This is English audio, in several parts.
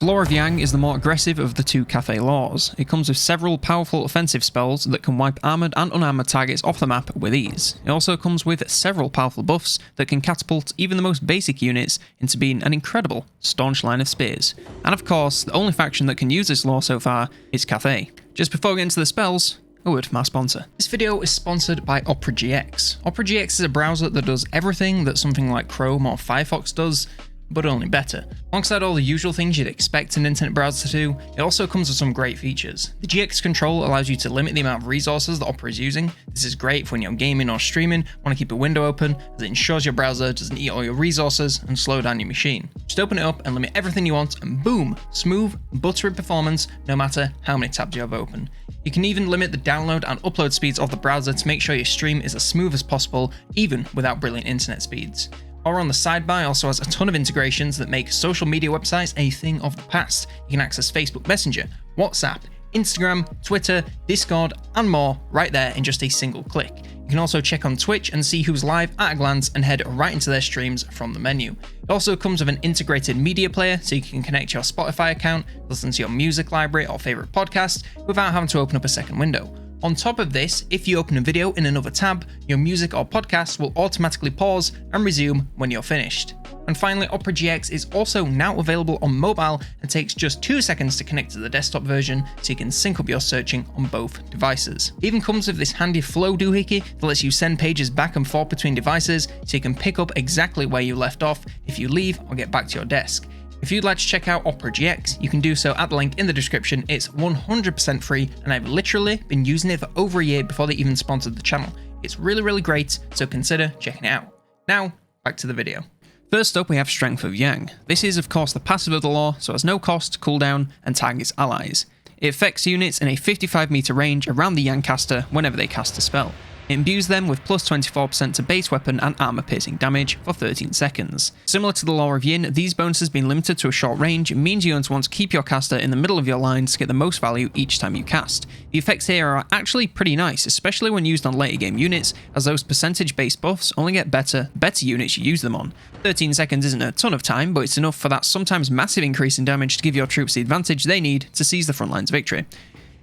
Law of Yang is the more aggressive of the two Cathay laws. It comes with several powerful offensive spells that can wipe armoured and unarmoured targets off the map with ease. It also comes with several powerful buffs that can catapult even the most basic units into being an incredible, staunch line of spears. And of course, the only faction that can use this law so far is Cathay. Just before getting into the spells, a word from our sponsor. This video is sponsored by Opera GX. Opera GX is a browser that does everything that something like Chrome or Firefox does, but only better. Alongside all the usual things you'd expect an internet browser to do, it also comes with some great features. The GX control allows you to limit the amount of resources that Opera is using. This is great for when you're gaming or streaming, want to keep a window open, as it ensures your browser doesn't eat all your resources and slow down your machine. Just open it up and limit everything you want, and boom, smooth, buttery performance no matter how many tabs you have open. You can even limit the download and upload speeds of the browser to make sure your stream is as smooth as possible, even without brilliant internet speeds. Or on the sidebar also has a ton of integrations that make social media websites a thing of the past. You can access Facebook Messenger, WhatsApp, Instagram, Twitter, Discord, and more right there in just a single click. You can also check on Twitch and see who's live at a glance and head right into their streams from the menu. It also comes with an integrated media player so you can connect your Spotify account, listen to your music library or favorite podcast without having to open up a second window. On top of this, if you open a video in another tab, your music or podcast will automatically pause and resume when you're finished. And finally, Opera GX is also now available on mobile and takes just 2 seconds to connect to the desktop version so you can sync up your searching on both devices. It even comes with this handy flow doohickey that lets you send pages back and forth between devices so you can pick up exactly where you left off if you leave or get back to your desk. If you'd like to check out Opera GX, you can do so at the link in the description. It's 100% free, and I've literally been using it for over a year before they even sponsored the channel. It's really great, so consider checking it out. Now, back to the video. First up, we have Strength of Yang. This is of course the passive of the law, so it has no cost, cooldown, and targets allies. It affects units in a 55 meter range around the Yang caster whenever they cast a spell. It imbues them with plus 24% to base weapon and armor piercing damage for 13 seconds. Similar to the Law of Yin, these bonuses being limited to a short range means you're going to want to keep your caster in the middle of your lines to get the most value each time you cast. The effects here are actually pretty nice, especially when used on later game units, as those percentage based buffs only get better the better units you use them on. 13 seconds isn't a ton of time, but it's enough for that sometimes massive increase in damage to give your troops the advantage they need to seize the front line's victory.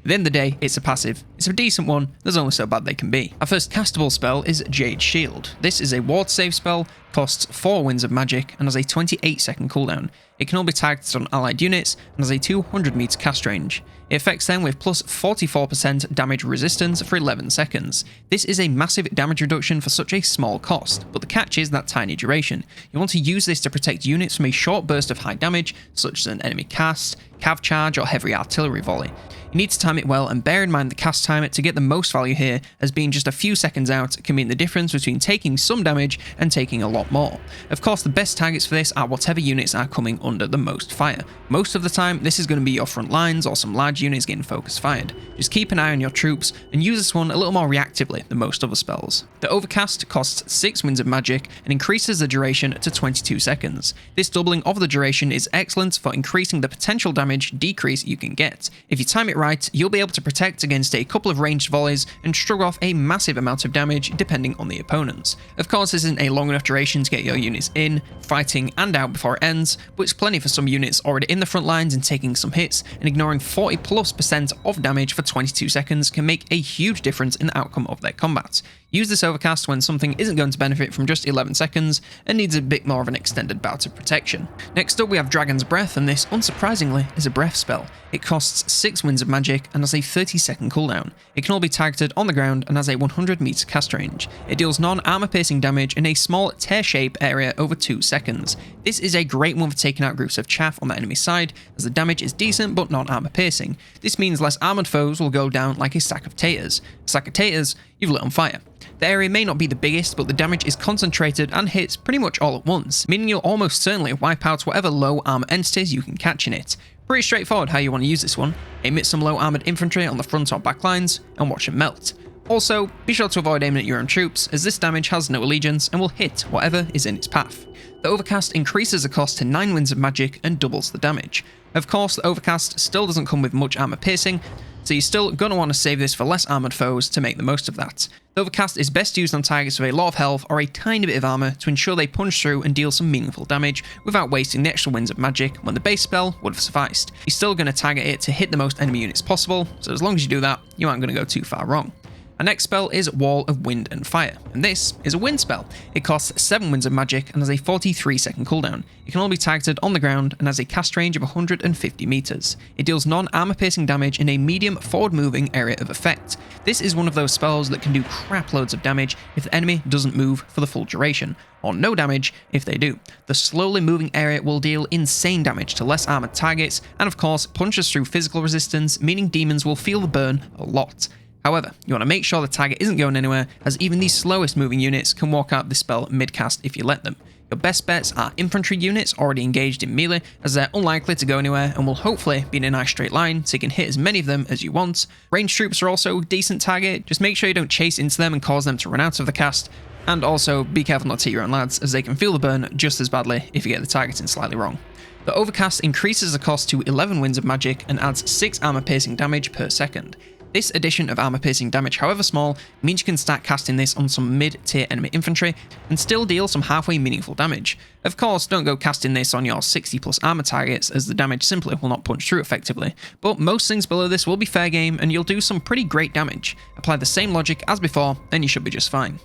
At the end of the day, it's a passive. It's a decent one, there's only so bad they can be. Our first castable spell is Jade Shield. This is a ward save spell, costs 4 winds of magic, and has a 28 second cooldown. It can all be targeted on allied units, and has a 200 meter cast range. It affects them with plus 44% damage resistance for 11 seconds. This is a massive damage reduction for such a small cost, but the catch is that tiny duration. You want to use this to protect units from a short burst of high damage, such as an enemy cast, cav charge, or heavy artillery volley. You need to time it well, and bear in mind the cast timer to get the most value here, as being just a few seconds out can mean the difference between taking some damage and taking a lot more. Of course, the best targets for this are whatever units are coming under the most fire. Most of the time, this is going to be your front lines or some large units getting focus fired. Just keep an eye on your troops and use this one a little more reactively than most other spells. The Overcast costs 6 winds of magic and increases the duration to 22 seconds. This doubling of the duration is excellent for increasing the potential damage decrease you can get. If you time it right, you'll be able to protect against a couple of ranged volleys and shrug off a massive amount of damage depending on the opponents. Of course, this isn't a long enough duration to get your units in, fighting, and out before it ends, but it's plenty for some units already in the front lines and taking some hits, and ignoring 40+% of damage for 22 seconds can make a huge difference in the outcome of their combat. Use this Overcast when something isn't going to benefit from just 11 seconds and needs a bit more of an extended bout of protection. Next up, we have Dragon's Breath, and this, unsurprisingly, is a breath spell. It costs 6 winds of magic and has a 30-second cooldown. It can all be targeted on the ground and has a 100 meter cast range. It deals non-armor piercing damage in a small tear shape area over 2 seconds. This is a great one for taking out groups of chaff on the enemy side, as the damage is decent but not armor piercing. This means less armored foes will go down like a stack of taters. A stack of taters you've lit on fire. The area may not be the biggest, but the damage is concentrated and hits pretty much all at once, meaning you'll almost certainly wipe out whatever low armor entities you can catch in it. Pretty straightforward how you want to use this one. Aim at some low armored infantry on the front or back lines and watch them melt. Also, be sure to avoid aiming at your own troops, as this damage has no allegiance and will hit whatever is in its path. The Overcast increases the cost to 9 winds of magic and doubles the damage. Of course, the Overcast still doesn't come with much armor piercing, so you're still going to want to save this for less armored foes to make the most of that. The Overcast is best used on targets with a lot of health or a tiny bit of armor to ensure they punch through and deal some meaningful damage without wasting the extra winds of magic when the base spell would have sufficed. You're still going to target it to hit the most enemy units possible, so as long as you do that, you aren't going to go too far wrong. Our next spell is Wall of Wind and Fire, and this is a wind spell. It costs 7 winds of magic and has a 43-second cooldown. It can only be targeted on the ground and has a cast range of 150 meters. It deals non-armor piercing damage in a medium forward-moving area of effect. This is one of those spells that can do crap loads of damage if the enemy doesn't move for the full duration, or no damage if they do. The slowly moving area will deal insane damage to less armored targets, and of course punches through physical resistance, meaning demons will feel the burn a lot. However, you want to make sure the target isn't going anywhere, as even the slowest moving units can walk out this spell mid-cast if you let them. Your best bets are infantry units already engaged in melee, as they're unlikely to go anywhere and will hopefully be in a nice straight line, so you can hit as many of them as you want. Ranged troops are also a decent target, just make sure you don't chase into them and cause them to run out of the cast, and also be careful not to hit your own lads, as they can feel the burn just as badly if you get the targeting slightly wrong. The Overcast increases the cost to 11 winds of magic and adds 6 armor piercing damage per second. This addition of armor piercing damage, however small, means you can start casting this on some mid-tier enemy infantry and still deal some halfway meaningful damage. Of course, don't go casting this on your 60 plus armor targets, as the damage simply will not punch through effectively, but most things below this will be fair game and you'll do some pretty great damage. Apply the same logic as before and you should be just fine.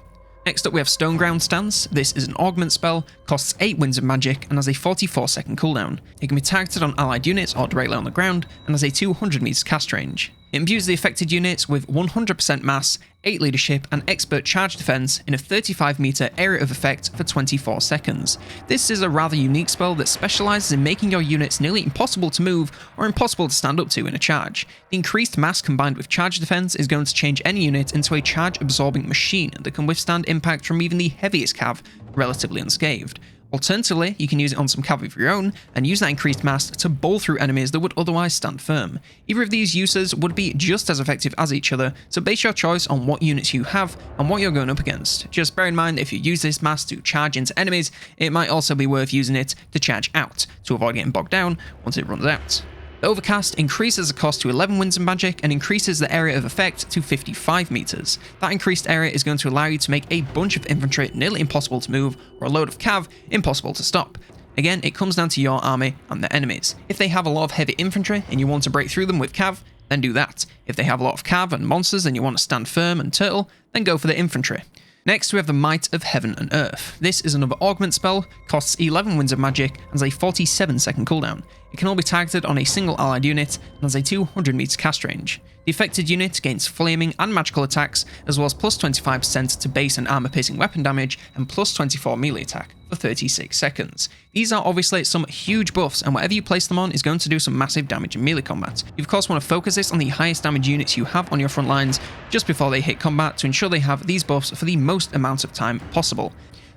Next up we have Stoneground Stance. This is an augment spell, costs 8 winds of magic and has a 44-second cooldown. It can be targeted on allied units or directly on the ground and has a 200 meters cast range. It imbues the affected units with 100% mass, 8 leadership and expert charge defense in a 35 meter area of effect for 24 seconds. This is a rather unique spell that specializes in making your units nearly impossible to move or impossible to stand up to in a charge. The increased mass combined with charge defense is going to change any unit into a charge absorbing machine that can withstand impact from even the heaviest cav relatively unscathed. Alternatively, you can use it on some cav of your own, and use that increased mass to bowl through enemies that would otherwise stand firm. Either of these uses would be just as effective as each other, so base your choice on what units you have and what you're going up against. Just bear in mind that if you use this mass to charge into enemies, it might also be worth using it to charge out, to avoid getting bogged down once it runs out. The Overcast increases the cost to 11 winds of magic and increases the area of effect to 55 meters. That increased area is going to allow you to make a bunch of infantry nearly impossible to move, or a load of cav impossible to stop. Again, it comes down to your army and the enemies. If they have a lot of heavy infantry and you want to break through them with cav, then do that. If they have a lot of cav and monsters and you want to stand firm and turtle, then go for the infantry. Next we have the Might of Heaven and Earth. This is another augment spell, costs 11 winds of magic and has a 47-second cooldown. It can all be targeted on a single allied unit and has a 200 meter cast range. The affected unit gains flaming and magical attacks, as well as plus 25% to base and armor piercing weapon damage and plus 24 melee attack for 36 seconds. These are obviously some huge buffs, and whatever you place them on is going to do some massive damage in melee combat. You of course want to focus this on the highest damage units you have on your front lines just before they hit combat to ensure they have these buffs for the most amount of time possible.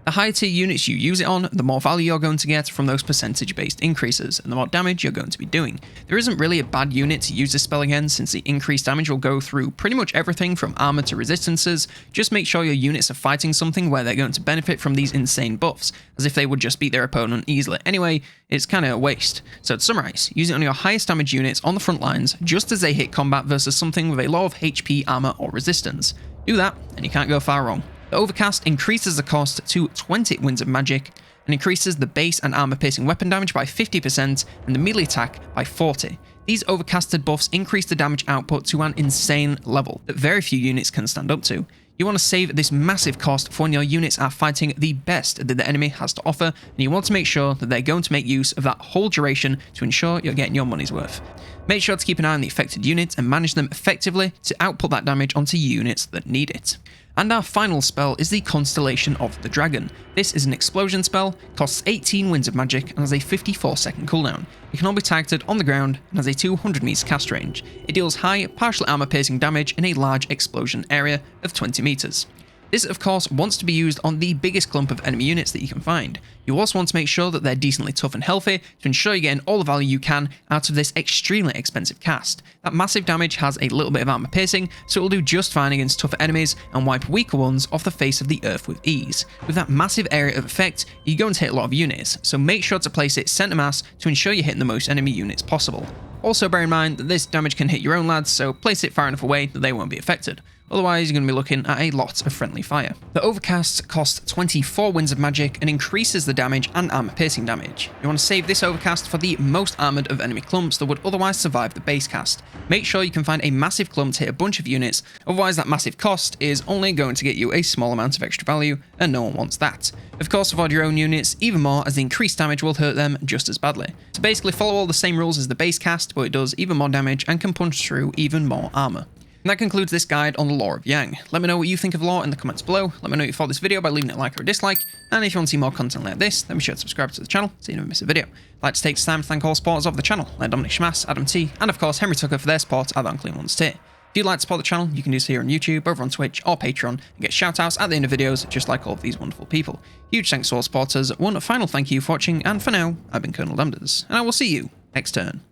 The higher tier units you use it on, the more value you're going to get from those percentage based increases, and the more damage you're going to be doing. There isn't really a bad unit to use this spell against, since the increased damage will go through pretty much everything from armor to resistances. Just make sure your units are fighting something where they're going to benefit from these insane buffs, as if they would just beat their opponent easily. Anyway, it's kinda a waste. So to summarize, use it on your highest damage units on the front lines just as they hit combat versus something with a lot of HP, armor or resistance. Do that and you can't go far wrong. The Overcast increases the cost to 20 winds of magic and increases the base and armor piercing weapon damage by 50% and the melee attack by 40. These overcasted buffs increase the damage output to an insane level that very few units can stand up to. You want to save this massive cost for when your units are fighting the best that the enemy has to offer, and you want to make sure that they're going to make use of that whole duration to ensure you're getting your money's worth. Make sure to keep an eye on the affected units and manage them effectively to output that damage onto units that need it. And our final spell is the Constellation of the Dragon. This is an explosion spell, costs 18 winds of magic and has a 54-second cooldown. It can all be targeted on the ground and has a 200 meters cast range. It deals high, partially armor piercing damage in a large explosion area of 20 meters. This of course wants to be used on the biggest clump of enemy units that you can find. You also want to make sure that they're decently tough and healthy to ensure you're getting all the value you can out of this extremely expensive cast. That massive damage has a little bit of armor piercing, so it will do just fine against tougher enemies and wipe weaker ones off the face of the earth with ease. With that massive area of effect, you're going to hit a lot of units, so make sure to place it center mass to ensure you're hitting the most enemy units possible. Also bear in mind that this damage can hit your own lads, so place it far enough away that they won't be affected. Otherwise, you're going to be looking at a lot of friendly fire. The Overcasts cost 24 winds of magic and increases the damage and armor piercing damage. You want to save this Overcast for the most armored of enemy clumps that would otherwise survive the base cast. Make sure you can find a massive clump to hit a bunch of units, otherwise that massive cost is only going to get you a small amount of extra value, and no one wants that. Of course, avoid your own units even more, as the increased damage will hurt them just as badly. So basically follow all the same rules as the base cast, but it does even more damage and can punch through even more armor. And that concludes this guide on the lore of Yang. Let me know what you think of lore in the comments below. Let me know if you thought this video by leaving it a like or a dislike. And if you want to see more content like this, then be sure to subscribe to the channel so you never miss a video. I'd like to take this time to thank all supporters of the channel, like Dominic Schmass, Adam T, and of course Henry Tucker for their support at the Unclean Ones tier. If you'd like to support the channel, you can do so here on YouTube, over on Twitch or Patreon, and get shoutouts at the end of videos just like all of these wonderful people. Huge thanks to all supporters, one final thank you for watching, and for now, I've been Colonel Damneders, and I will see you next turn.